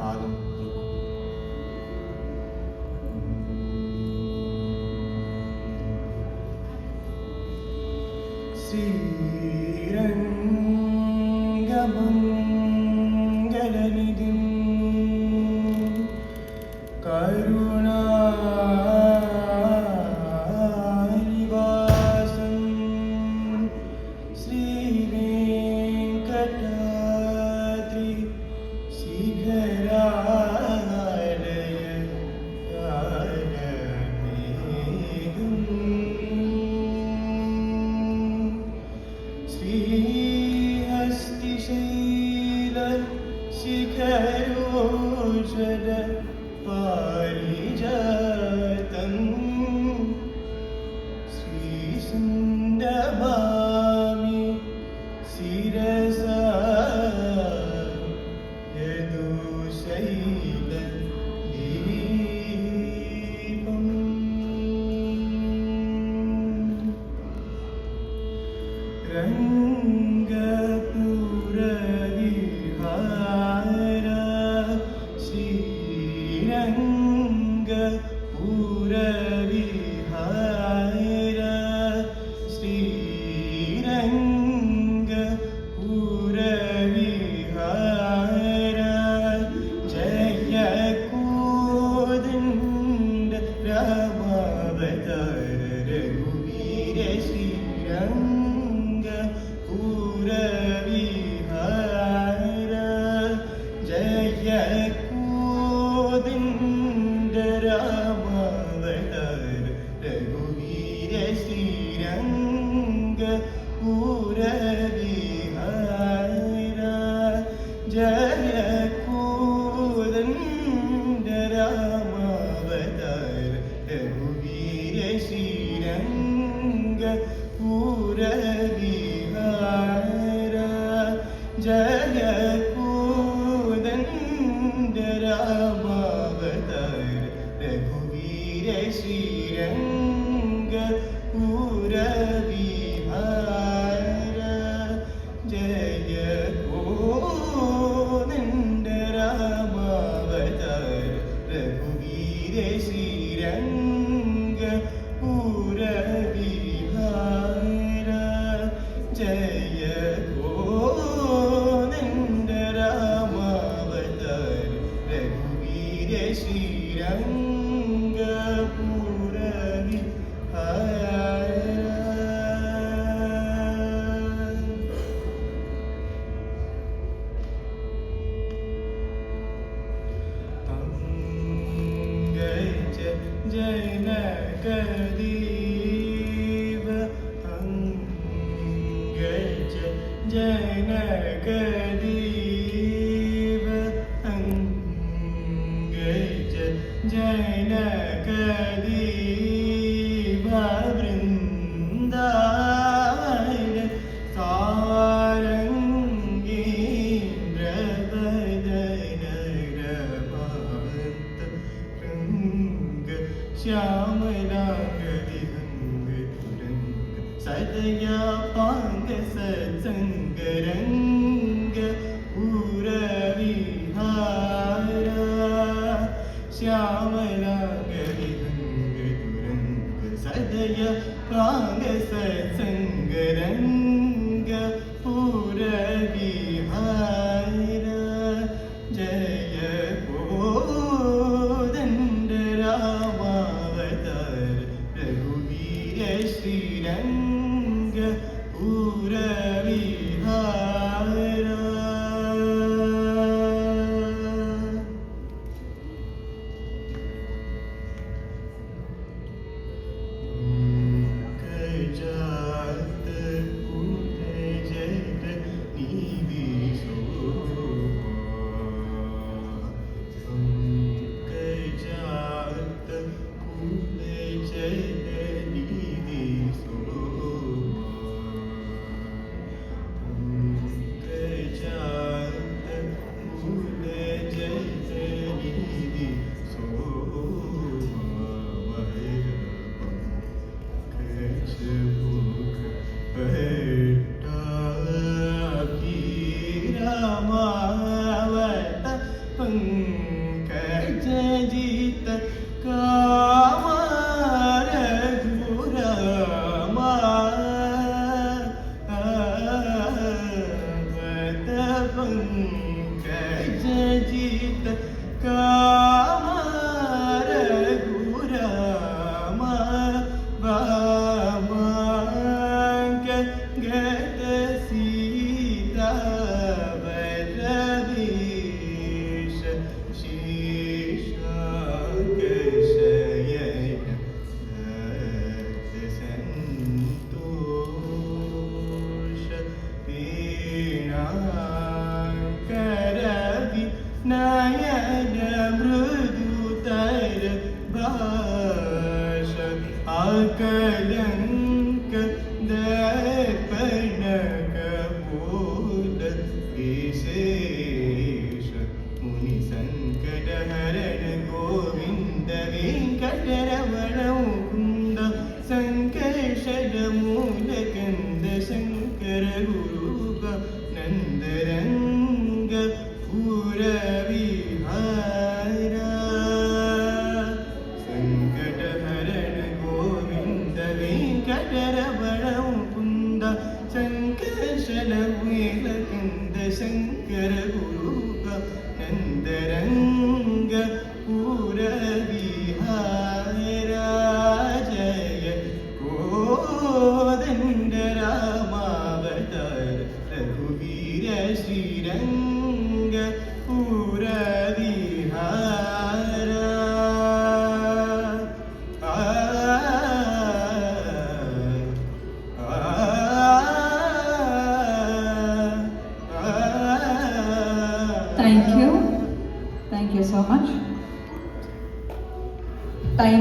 കാലം ശ്രീരംഗമംഗലനിധിം കരുണാനിവാസം ശ്രീവേങ്കടാദ്രി ശ്രീഹസ്തിശൈല ശിഖരോജ്വല പാരിജാതം ശ്രീസുന്ദരഭാമി ശിരസാ യദുശൈല ദീപം രംഗപുരവിഹാര ശ്രീരംഗപുരവിഹാര ശ്രീരംഗപുരവിഹാര ജയ കോദണ്ഡ രാമാവതാര രഘുവീര ശ്രീരംഗപുരവിഹാര ജയ കോദണ്ഡ രാമാവതാര രഘുവീര ശ്രീരംഗപുരവിഹാര ജയ കോദണ്ഡ രാമാവതാര രഘുവീര ശ്രീരംഗപുരവിഹാര ജയ കോദണ്ഡ രാമാവതാര രഘുവീര ശ്രീരംഗപുരവിഹാര ജയ കോദണ്ഡ രാമാവതാര രഘുവീര ശ്രീരംഗപുരവിഹാര ജയ കോദണ്ഡ രാമാവതാര രഘുവീര ജനകദീപ അംഗജ ജനകദീപ അംഗജ ജനകദീപ വൃന്ദാവന സാരംഗീന്ദ്രവദനരമാന്ത ശ്യാമലാംഗതിഹംഗ തുരംഗ സദയാ പാംഗ സത്സംഗരംഗ പുരവിഹാര ശ്യാമലാംഗതിഹംഗ തുരംഗ സദയാ പാംഗ സത്സംഗരംഗ പുരവിഹാര ജയ കോദണ്ഡ രാമാവതാര രഘുവീര ശ്രീരംഗപുരവിഹാര ഗജാത കുലജത നിവിശോ ഗജാത കുലജത നിവിശോ पंकज जित काम रघुरामा पंकज जित काम रघुरामा वामांक गत सीता बलवीश शीशांक शयन भक्त संतोष वीणांकरवि नयन मृदुतर भाष आकलंक दर्पण कपोल विशेष मुनि संकट हरण गोविंद वेंकटरमण मुकुंद संकर्षण मूलकंद शंकर गुरुग नंदरंग पुरविहारा संकटहरण गोविंद वेंकटरमण मुकुंद संकर्षण मूलकंद शंकर गुरुग नंदरंग पुरविहारा जय कोदंड रामावतार रघुवीर Shrirang पुरविहारा Thank you so much. Time